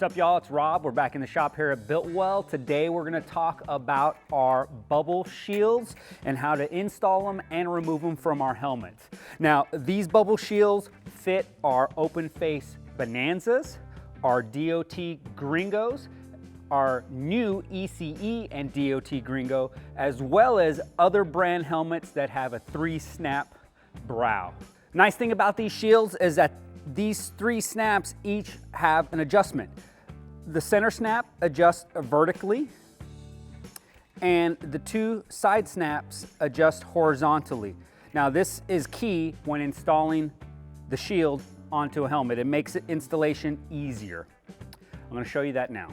What's up, y'all? It's Rob. We're back in the shop here at Biltwell. Today we're going to talk about our bubble shields and how to install them and remove them from our helmets. Now, these bubble shields fit our open face Bonanzas, our DOT Gringos, our new ECE and DOT Gringo, as well as other brand helmets that have a 3-snap brow. Nice thing about these shields is that these 3 snaps each have an adjustment. The center snap adjusts vertically, and the 2 side snaps adjust horizontally. Now, this is key when installing the shield onto a helmet. It makes installation easier. I'm going to show you that now.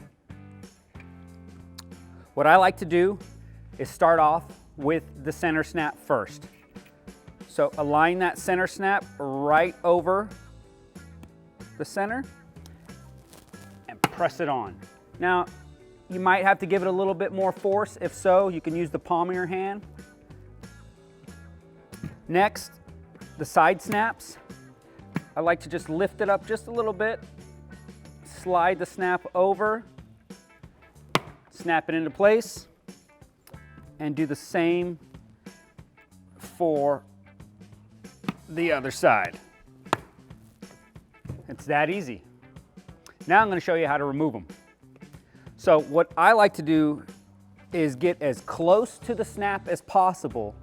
What I like to do is start off with the center snap first. So align that center snap right over the center and press it on. Now, you might have to give it a little bit more force. If so, you can use the palm of your hand. Next, the side snaps. I like to just lift it up just a little bit, slide the snap over, snap it into place, and do the same for the other side. It's that easy. Now I'm going to show you how to remove them. So what I like to do is get as close to the snap as possible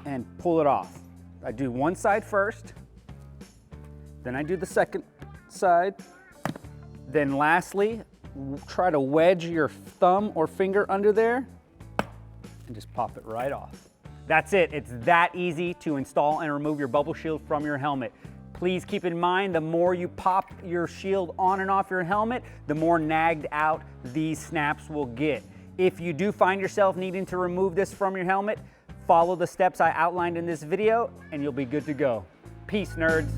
and pull it off. I do one side first, then I do the second side, then lastly, try to wedge your thumb or finger under there and just pop it right off. That's it. It's that easy to install and remove your bubble shield from your helmet. Please keep in mind, the more you pop your shield on and off your helmet, the more nagged out these snaps will get. If you do find yourself needing to remove this from your helmet, follow the steps I outlined in this video and you'll be good to go. Peace, nerds.